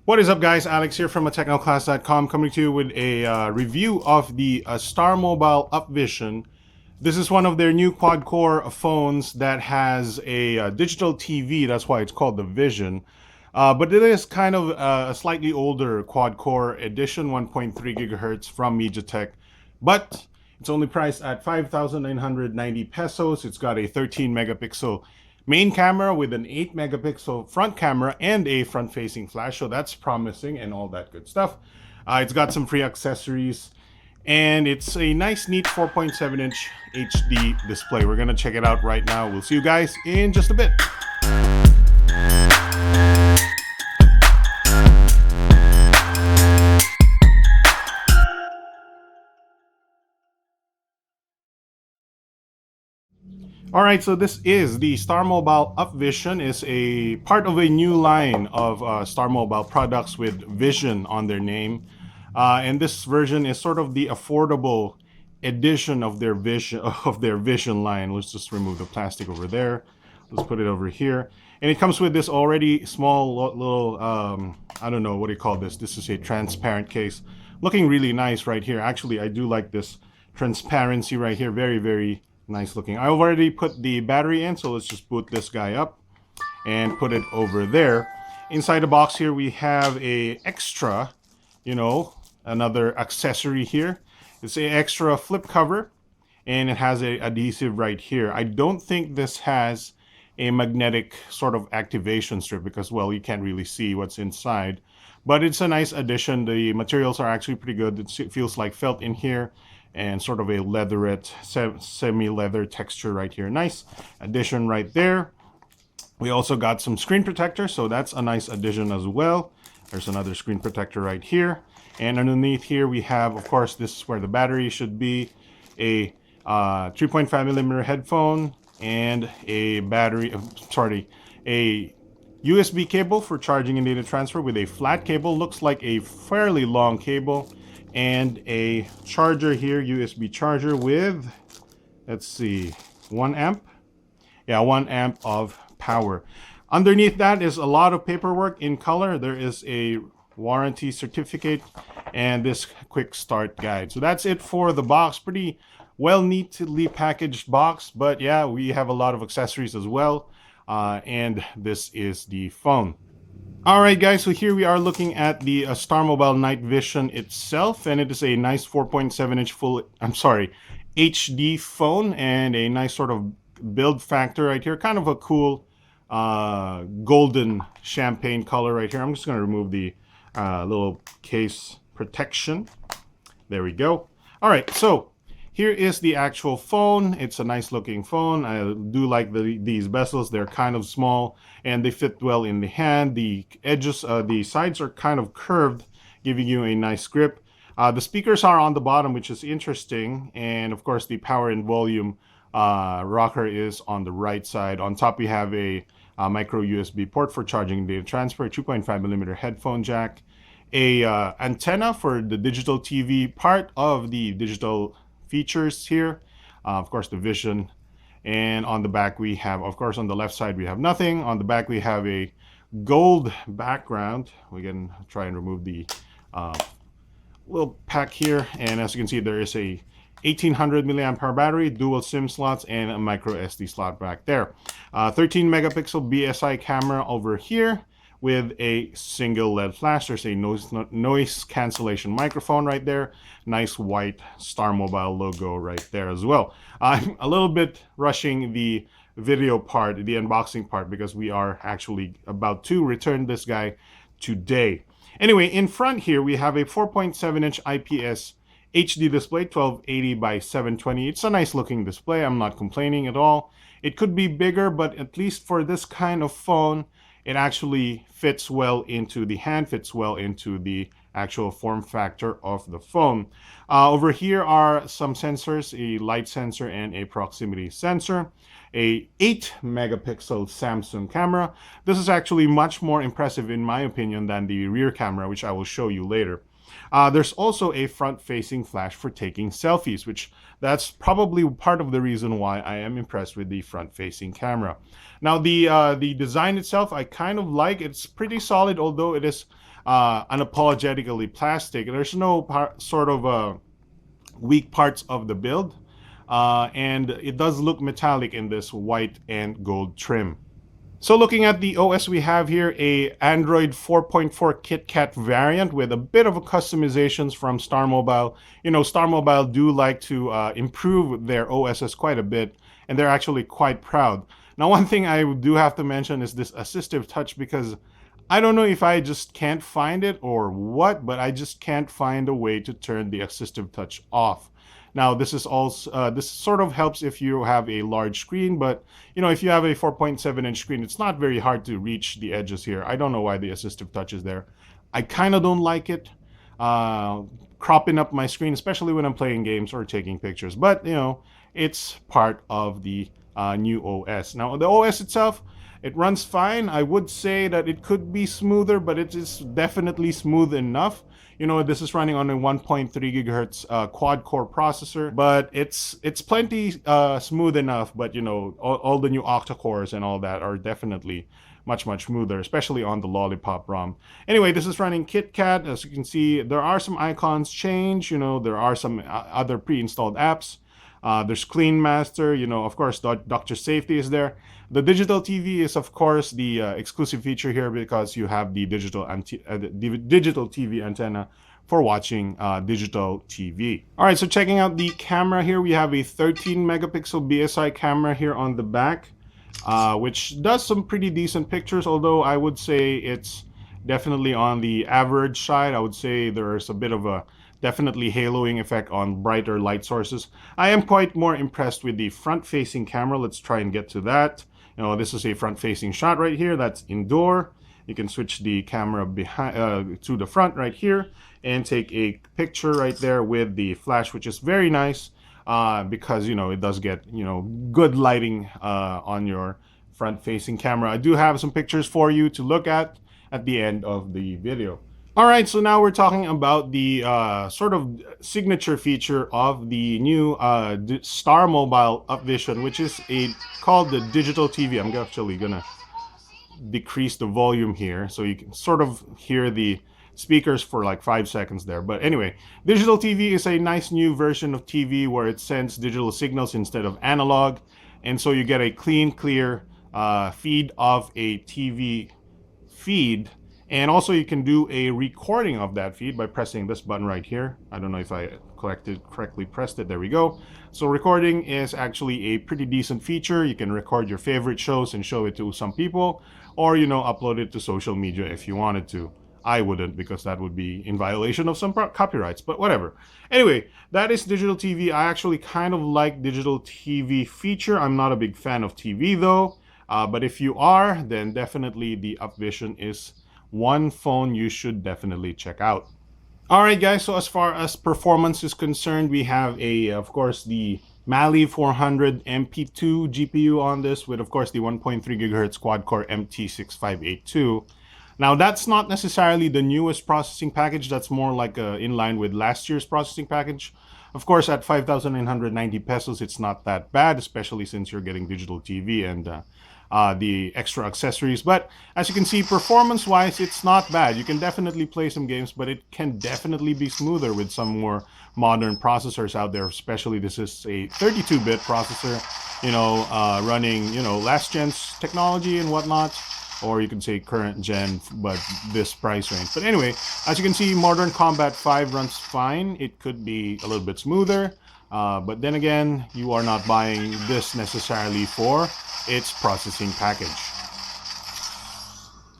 What is up, guys? Alex here from technoclass.com, coming to you with a review of the Starmobile UpVision. This is one of their new quad-core phones that has a digital TV. That's why it's called the Vision. But it is kind of a slightly older quad-core edition, 1.3 gigahertz from MediaTek. But it's only priced at 5,990 pesos. It's got a 13 megapixel main camera with an 8 megapixel front camera and a front-facing flash, so that's promising and all that good stuff. It's got some free accessories, and it's a nice, neat 4.7-inch HD display. We're gonna check it out right now. We'll see you guys in just a bit. Alright, so this is the Starmobile UpVision. Is a part of a new line of Starmobile products with Vision on their name. And this version is sort of the affordable edition of their Vision line. Let's just remove the plastic over there. Let's put it over here. And it comes with this already small little, I don't know, what do you call this? This is a transparent case. Looking really nice right here. Actually, I do like this transparency right here. Very, very nice looking. I already put the battery in, so let's just boot this guy up and put it over there. Inside the box here, we have a extra, another accessory here. It's an extra flip cover, and it has a adhesive right here. I don't think this has a magnetic sort of activation strip because, well, you can't really see what's inside. But it's a nice addition. The materials are actually pretty good. It feels like felt in here, and sort of a leatherette, semi-leather texture right here. Nice addition right there. We also got some screen protector, so that's a nice addition as well. There's another screen protector right here. And underneath here we have, of course, this is where the battery should be, a 3.5 millimeter headphone, and a a USB cable for charging and data transfer with a flat cable. Looks like a fairly long cable. And a charger here, USB charger with, let's see, 1 amp. Yeah, 1 amp of power. Underneath that is a lot of paperwork in color. There is a warranty certificate and this quick start guide. So that's it for the box. Pretty well neatly packaged box, but yeah, we have a lot of accessories as well. And this is the phone. Alright guys, so here we are looking at the Starmobile Night Vision itself, and it is a nice 4.7-inch HD phone, and a nice sort of build factor right here. Kind of a cool golden champagne color right here. I'm just going to remove the little case protection. There we go. Alright, so here is the actual phone. It's a nice looking phone. I do like these bezels. They're kind of small and they fit well in the hand. The edges, the sides are kind of curved, giving you a nice grip. The speakers are on the bottom, which is interesting. And of course, the power and volume rocker is on the right side. On top, we have a micro USB port for charging and data transfer, 2.5 millimeter headphone jack, a antenna for the digital TV, part of the digital features here, of course the Vision. And on the back we have, of course, on the left side we have nothing. On the back we have a gold background. We can try and remove the little pack here, and as you can see, there is a 1800 milliamp hour battery, dual SIM slots, and a micro SD slot back there. 13 megapixel BSI camera over here with a single LED flash. There's a noise cancellation microphone right there. Nice white Starmobile logo right there as well. I'm a little bit rushing the video part, the unboxing part, because we are actually about to return this guy today. Anyway, in front here we have a 4.7-inch IPS HD display, 1280 by 720. It's a nice looking display. I'm not complaining at all. It could be bigger, but at least for this kind of phone, it actually fits well into the hand, fits well into the actual form factor of the phone. Over here are some sensors, a light sensor and a proximity sensor, a 8 megapixel Samsung camera. This is actually much more impressive in my opinion than the rear camera, which I will show you later. There's also a front-facing flash for taking selfies, which that's probably part of the reason why I am impressed with the front-facing camera. Now, the design itself, I kind of like. It's pretty solid, although it is unapologetically plastic. There's no sort of weak parts of the build, and it does look metallic in this white and gold trim. So looking at the OS, we have here a Android 4.4 KitKat variant with a bit of a customizations from Starmobile. You know, Starmobile do like to improve their OSs quite a bit, and they're actually quite proud. Now, one thing I do have to mention is this assistive touch, because I don't know if I just can't find it or what, but I just can't find a way to turn the assistive touch off. Now, this is also this sort of helps if you have a large screen, but you know, if you have a 4.7-inch screen, it's not very hard to reach the edges here. I don't know why the assistive touch is there. I kind of don't like it cropping up my screen, especially when I'm playing games or taking pictures. But you know, it's part of the new OS. Now, the OS itself, it runs fine. I would say that it could be smoother, but it is definitely smooth enough. You know, this is running on a 1.3 gigahertz quad-core processor, but it's plenty smooth enough. But you know, all the new octa-cores and all that are definitely much smoother, especially on the Lollipop ROM. Anyway, this is running KitKat. As you can see, there are some icons change. You know, there are some other pre-installed apps. There's Clean Master, you know, of course, Doctor Safety is there. The digital TV is, of course, the exclusive feature here because you have the digital TV antenna for watching digital TV. All right, so checking out the camera here, we have a 13 megapixel BSI camera here on the back, which does some pretty decent pictures, although I would say it's definitely on the average side. I would say there's a bit of a definitely haloing effect on brighter light sources. I am quite more impressed with the front-facing camera. Let's try and get to that. You know, this is a front-facing shot right here. That's indoor. You can switch the camera behind to the front right here and take a picture right there with the flash, which is very nice because, you know, it does get, you know, good lighting on your front-facing camera. I do have some pictures for you to look at the end of the video. All right, so now we're talking about the sort of signature feature of the new Starmobile Upvision, which is called the digital TV. I'm actually gonna decrease the volume here so you can sort of hear the speakers for like 5 seconds there. But anyway, digital TV is a nice new version of TV where it sends digital signals instead of analog, and so you get a clean, clear feed of a TV feed. And also you can do a recording of that feed by pressing this button right here. I don't know if I correctly pressed it. There we go. So recording is actually a pretty decent feature. You can record your favorite shows and show it to some people, or, you know, upload it to social media if you wanted to. I wouldn't, because that would be in violation of some copyrights, but whatever. Anyway, that is digital TV. I actually kind of like digital TV feature. I'm not a big fan of TV though, but if you are, then definitely the Upvision is one phone you should definitely check out. All right, guys, so as far as performance is concerned, we have of course, the Mali 400 MP2 GPU on this with, of course, the 1.3 gigahertz quad-core MT6582. Now, that's not necessarily the newest processing package. That's more like in line with last year's processing package. Of course, at 5,990 pesos, it's not that bad, especially since you're getting digital TV and the extra accessories. But as you can see, performance-wise, it's not bad. You can definitely play some games, but it can definitely be smoother with some more modern processors out there. Especially, this is a 32-bit processor, you know, running, you know, last gen's technology and whatnot, or you can say current gen, but this price range. But anyway, as you can see, Modern Combat 5 runs fine. It could be a little bit smoother, but then again, you are not buying this necessarily for its processing package.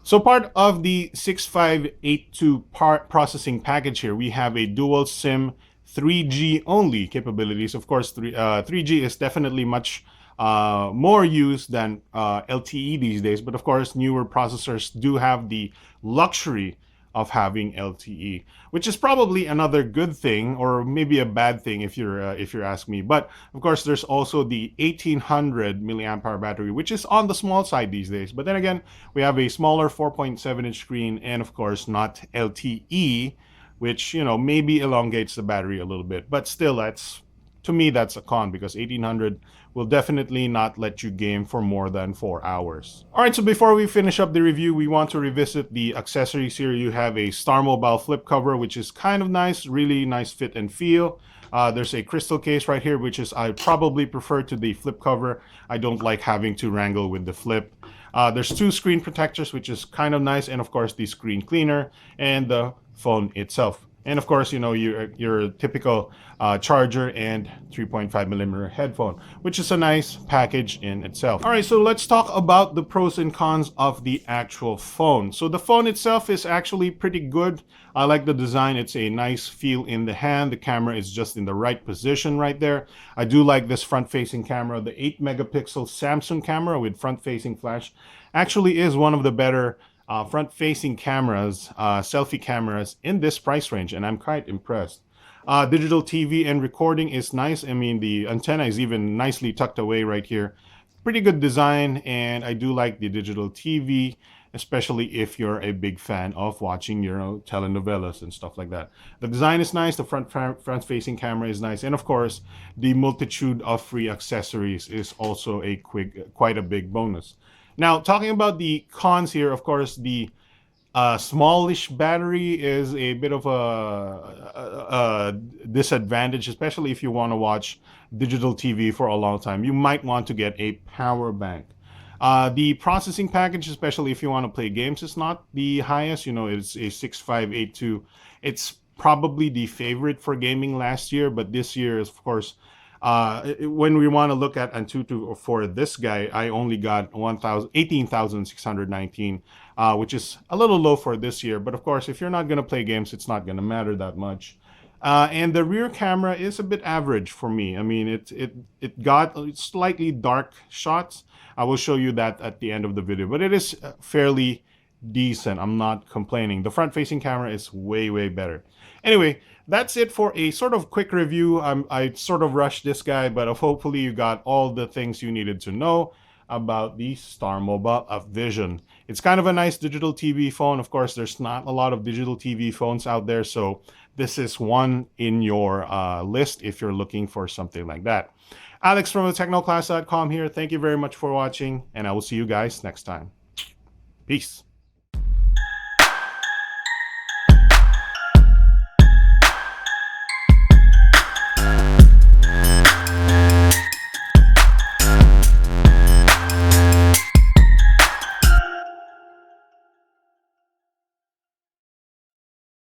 So part of the 6582 processing package here, we have a dual SIM 3G only capabilities. Of course, 3G is definitely much more used than LTE these days, but of course newer processors do have the luxury of having LTE, which is probably another good thing, or maybe a bad thing if you're asking me. But of course, there's also the 1800 milliamp hour battery, which is on the small side these days. But then again, we have a smaller 4.7-inch screen, and of course not LTE, which, you know, maybe elongates the battery a little bit, but still, that's to me, that's a con because 1800 will definitely not let you game for more than 4 hours. All right, so before we finish up the review, we want to revisit the accessories here. You have a Starmobile flip cover, which is kind of nice, really nice fit and feel. There's a crystal case right here, which is I probably prefer to the flip cover. I don't like having to wrangle with the flip. There's 2 screen protectors, which is kind of nice, and of course the screen cleaner and the phone itself. And of course, you know, your typical charger and 3.5mm headphone, which is a nice package in itself. All right, so let's talk about the pros and cons of the actual phone. So the phone itself is actually pretty good. I like the design. It's a nice feel in the hand. The camera is just in the right position right there. I do like this front-facing camera. The 8-megapixel Samsung camera with front-facing flash actually is one of the better front-facing cameras, selfie cameras in this price range, and I'm quite impressed. Digital TV and recording is nice. I mean, the antenna is even nicely tucked away right here. Pretty good design, and I do like the digital TV, especially if you're a big fan of watching, you know, telenovelas and stuff like that. The design is nice, the front-facing camera is nice, and of course, the multitude of free accessories is also quite a big bonus. Now, talking about the cons here, of course, the smallish battery is a bit of a disadvantage, especially if you want to watch digital TV for a long time. You might want to get a power bank. The processing package, especially if you want to play games, is not the highest. You know, it's a 6582. It's probably the favorite for gaming last year, but this year is, of course, when we want to look at Antutu for this guy, I only got 18,619, which is a little low for this year. But of course, if you're not going to play games, it's not going to matter that much. And the rear camera is a bit average for me. I mean, it got slightly dark shots. I will show you that at the end of the video, but it is fairly decent. I'm not complaining. The front-facing camera is way, way better. Anyway, that's it for a sort of quick review. I sort of rushed this guy, but hopefully you got all the things you needed to know about the Starmobile Vision. It's kind of a nice digital TV phone. Of course, there's not a lot of digital TV phones out there, so this is one in your list if you're looking for something like that. Alex from thetechnoclass.com here. Thank you very much for watching, and I will see you guys next time. Peace.